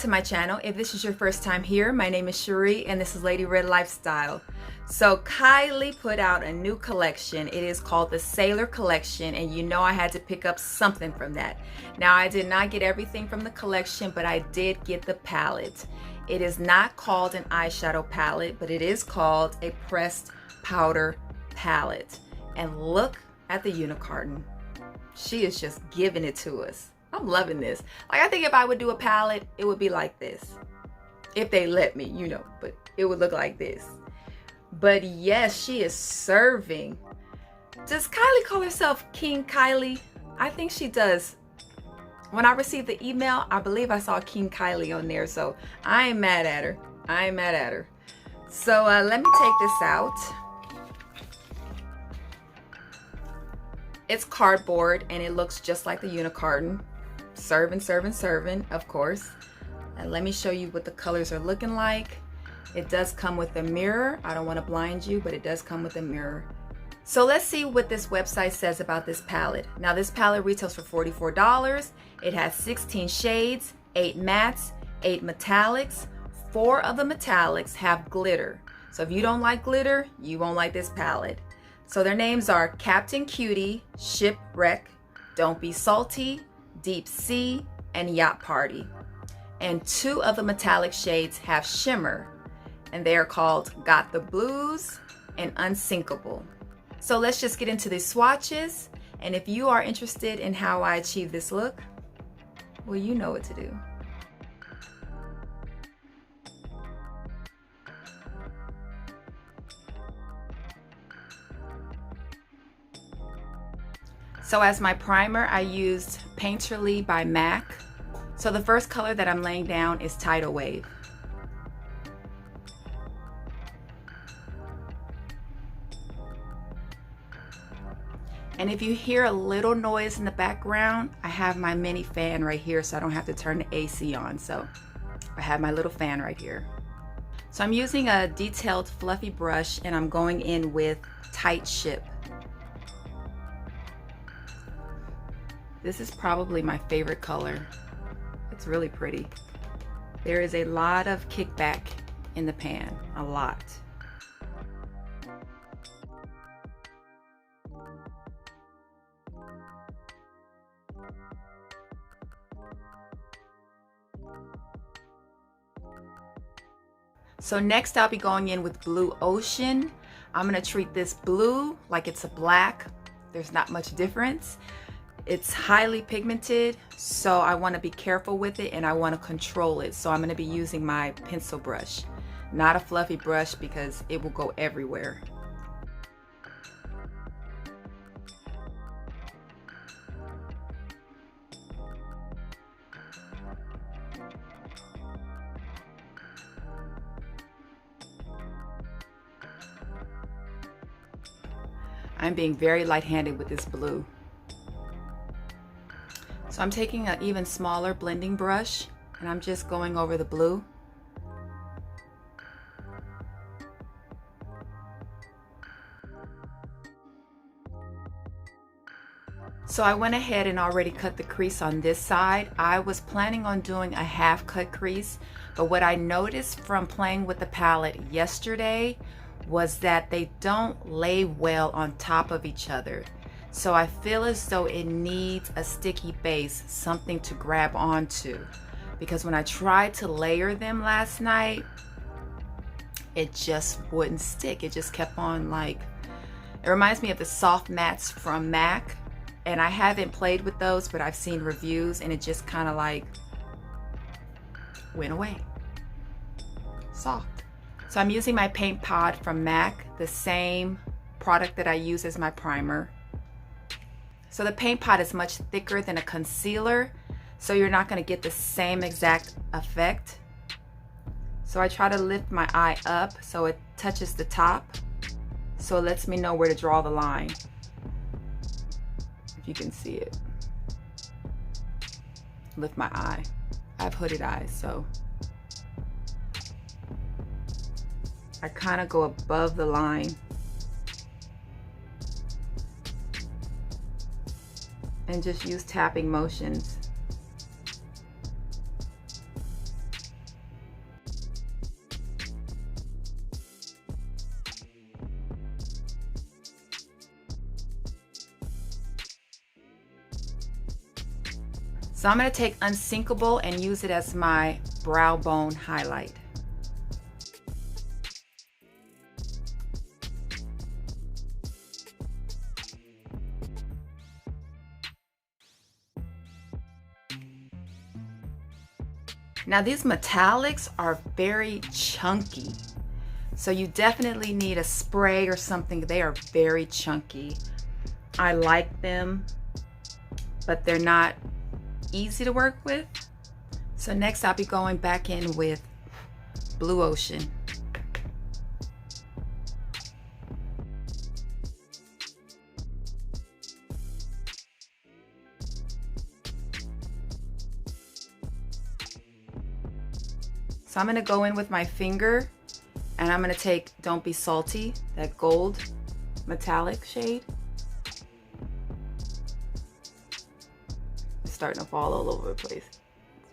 to my channel. If this is your first time here, my name is Cherie and this is Lady Red Lifestyle. So Kylie put out a new collection. It is called the Sailor Collection, and you know I had to pick up something from that. Now I did not get everything from the collection, but I did get the palette. It is not called an eyeshadow palette, but it is called a pressed powder palette. And look at the unicorn. She is just giving it to us. I'm loving this. Like, I think if I would do a palette, it would be like this. If they let me, you know, but it would look like this. But yes, she is serving. Does Kylie call herself King Kylie? I think she does. When I received the email, I believe I saw King Kylie on there, so I ain't mad at her. I ain't mad at her. So let me take this out. It's cardboard and it looks just like the unicorn. Serving, of course. And let me show you what the colors are looking like. It does come with a mirror. I don't want to blind you, but it does come with a mirror. So let's see what this website says about this palette. Now this palette retails for $44. It has 16 shades, 8 mattes, 8 metallics. 4 of the metallics have glitter. So if you don't like glitter, you won't like this palette. So their names are Captain Cutie, Shipwreck, Don't Be Salty, Deep Sea, and Yacht Party. And 2 of the metallic shades have shimmer, and they are called Got the Blues and Unsinkable. So let's just get into these swatches, and if you are interested in how I achieve this look, well, you know what to do. So as my primer, I used Painterly by MAC. So the first color that I'm laying down is Tidal Wave. And if you hear a little noise in the background, I have my mini fan right here, so I don't have to turn the AC on. So I have my little fan right here. So I'm using a detailed fluffy brush, and I'm going in with Tight Ship. This is probably my favorite color. It's really pretty. There is a lot of kickback in the pan, a lot. So next I'll be going in with Blue Ocean. I'm gonna treat this blue like it's a black. There's not much difference. It's highly pigmented, so I want to be careful with it and I want to control it. So I'm going to be using my pencil brush, not a fluffy brush, because it will go everywhere. I'm being very light-handed with this blue. So I'm taking an even smaller blending brush and I'm just going over the blue. So I went ahead and already cut the crease on this side. I was planning on doing a half cut crease, but what I noticed from playing with the palette yesterday was that they don't lay well on top of each other. So I feel as though it needs a sticky base, something to grab onto. Because when I tried to layer them last night, it just wouldn't stick. It just kept on like, it reminds me of the soft mattes from MAC. And I haven't played with those, but I've seen reviews and it just kind of like went away. Soft. So I'm using my paint pod from MAC, the same product that I use as my primer. So the paint pot is much thicker than a concealer, so you're not going to get the same exact effect. So I try to lift my eye up so it touches the top, so it lets me know where to draw the line. If you can see it. Lift my eye. I have hooded eyes, so I kind of go above the line. And just use tapping motions. So I'm going to take Unsinkable and use it as my brow bone highlight. Now these metallics are very chunky, so you definitely need a spray or something. They are very chunky. I like them, but they're not easy to work with. So next I'll be going back in with Blue Ocean. So I'm gonna go in with my finger and I'm gonna take Don't Be Salty, that gold metallic shade. It's starting to fall all over the place. It's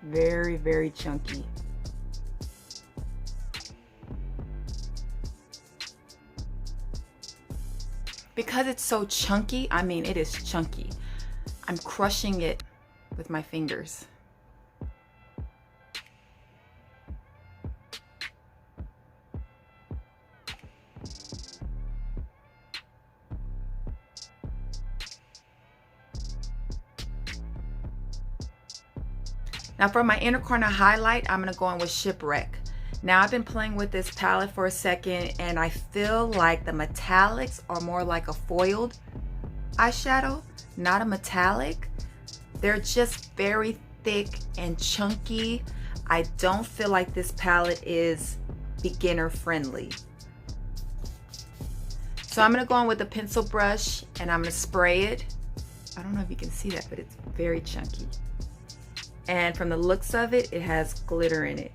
very, very chunky. Because it's so chunky, I mean, it is chunky. I'm crushing it with my fingers. Now for my inner corner highlight, I'm gonna go in with Shipwreck. Now I've been playing with this palette for a second and I feel like the metallics are more like a foiled eyeshadow, not a metallic. They're just very thick and chunky. I don't feel like this palette is beginner friendly. So I'm gonna go in with a pencil brush and I'm gonna spray it. I don't know if you can see that, but it's very chunky. And from the looks of it, it has glitter in it.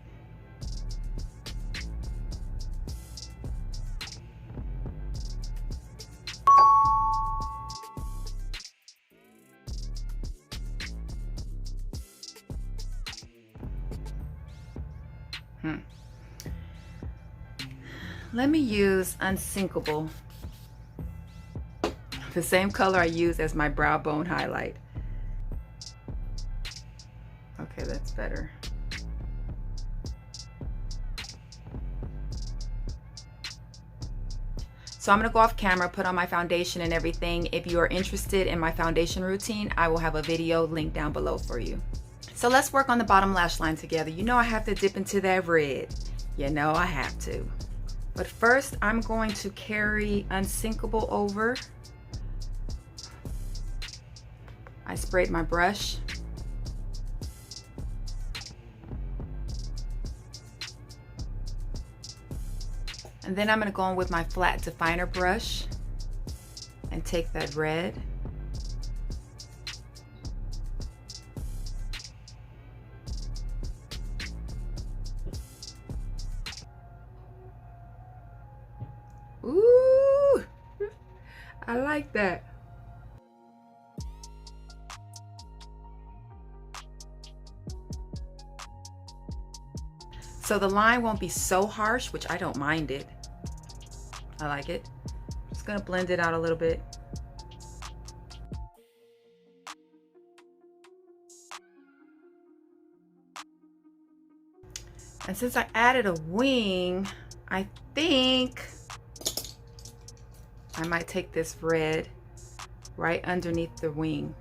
Let me use Unsinkable, the same color I use as my brow bone highlight. Okay, that's better. So I'm gonna go off camera, put on my foundation and everything. If you are interested in my foundation routine, I will have a video linked down below for you. So let's work on the bottom lash line together. You know I have to dip into that red. You know I have to. But first, I'm going to carry Unsinkable over. I sprayed my brush. And then I'm gonna go in with my flat definer brush and take that red. Ooh, I like that. So the line won't be so harsh, which I don't mind it. I like it. Just gonna blend it out a little bit. And since I added a wing, I think I might take this red right underneath the wing.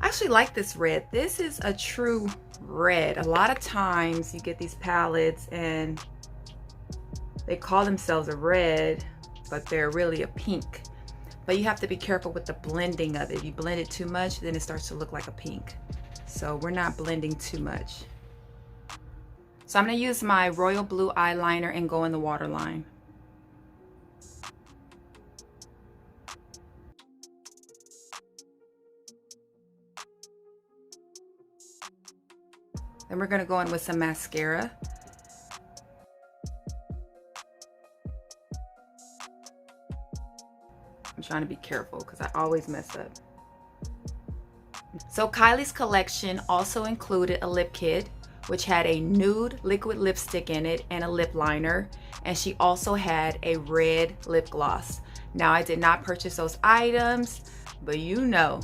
I actually like this red. This is a true red. A lot of times you get these palettes and they call themselves a red, but they're really a pink. But you have to be careful with the blending of it. If you blend it too much, then it starts to look like a pink. So we're not blending too much. So I'm gonna use my royal blue eyeliner and go in the waterline. Then we're gonna go in with some mascara. I'm trying to be careful because I always mess up. So Kylie's collection also included a lip kit, which had a nude liquid lipstick in it and a lip liner. And she also had a red lip gloss. Now, I did not purchase those items, but you know,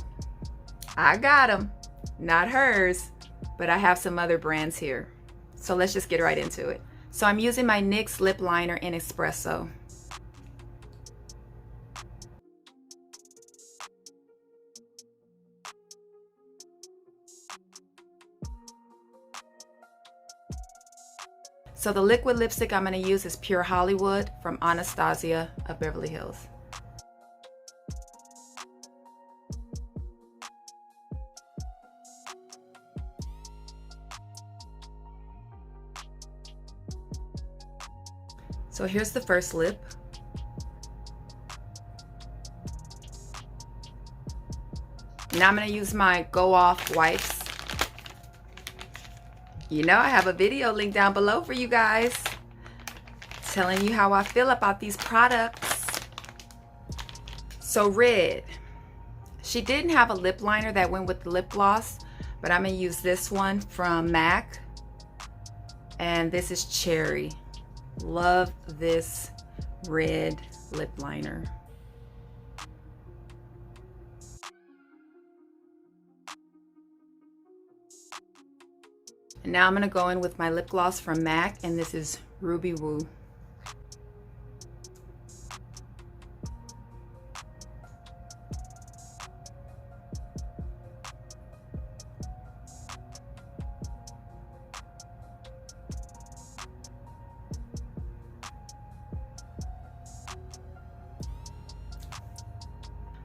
I got them. Not hers, but I have some other brands here. So let's just get right into it. So I'm using my NYX lip liner in Espresso. So the liquid lipstick I'm going to use is Pure Hollywood from Anastasia of Beverly Hills. So here's the first lip. Now I'm going to use my Go Off wipes. You know, I have a video link down below for you guys telling you how I feel about these products. So red. She didn't have a lip liner that went with the lip gloss, but I'm going to use this one from MAC. And this is Cherry. Love this red lip liner. And now I'm going to go in with my lip gloss from MAC, and this is Ruby Woo.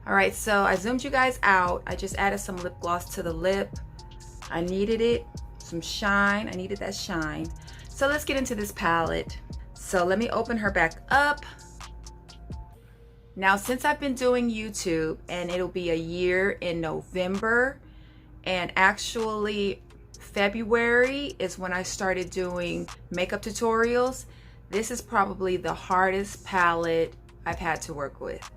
Alright, so I zoomed you guys out. I just added some lip gloss to the lip. I needed it. Some shine. I needed that shine. So let's get into this palette. So let me open her back up. Now, since I've been doing YouTube, and it'll be a year in November, and actually February is when I started doing makeup tutorials, this is probably the hardest palette I've had to work with.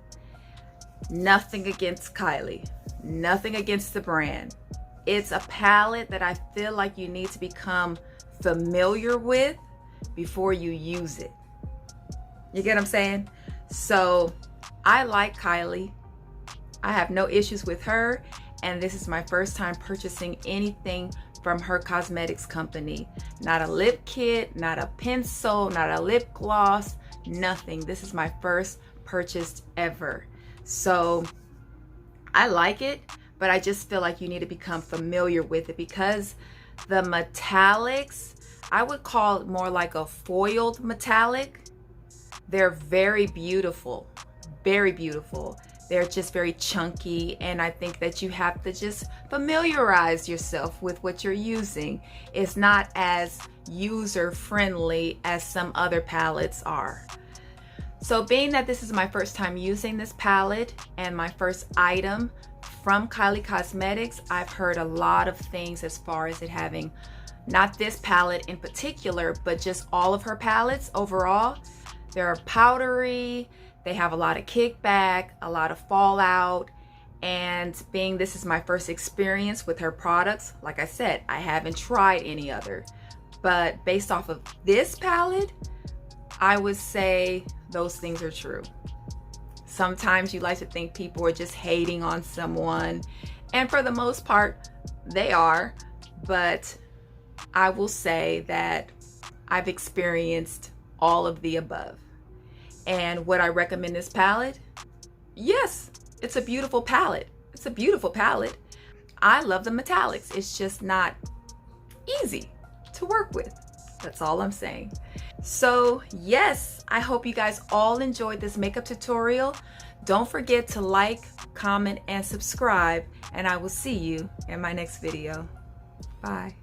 Nothing against Kylie, nothing against the brand. It's a palette that I feel like you need to become familiar with before you use it. You get what I'm saying? So I like Kylie. I have no issues with her, and this is my first time purchasing anything from her cosmetics company. Not a lip kit, not a pencil, not a lip gloss, nothing. This is my first purchase ever. So I like it, but I just feel like you need to become familiar with it because the metallics, I would call it more like a foiled metallic. They're very beautiful, very beautiful. They're just very chunky, and I think that you have to just familiarize yourself with what you're using. It's not as user-friendly as some other palettes are. So being that this is my first time using this palette and my first item from Kylie Cosmetics, I've heard a lot of things as far as it having, not this palette in particular, but just all of her palettes overall. They're powdery, they have a lot of kickback, a lot of fallout, and being this is my first experience with her products, like I said, I haven't tried any other. But based off of this palette, I would say those things are true. Sometimes you like to think people are just hating on someone, and for the most part, they are, but I will say that I've experienced all of the above. And would I recommend this palette? Yes, it's a beautiful palette. It's a beautiful palette. I love the metallics. It's just not easy to work with. That's all I'm saying. So yes, I hope you guys all enjoyed this makeup tutorial. Don't forget to like, comment, and subscribe, and I will see you in my next video. Bye.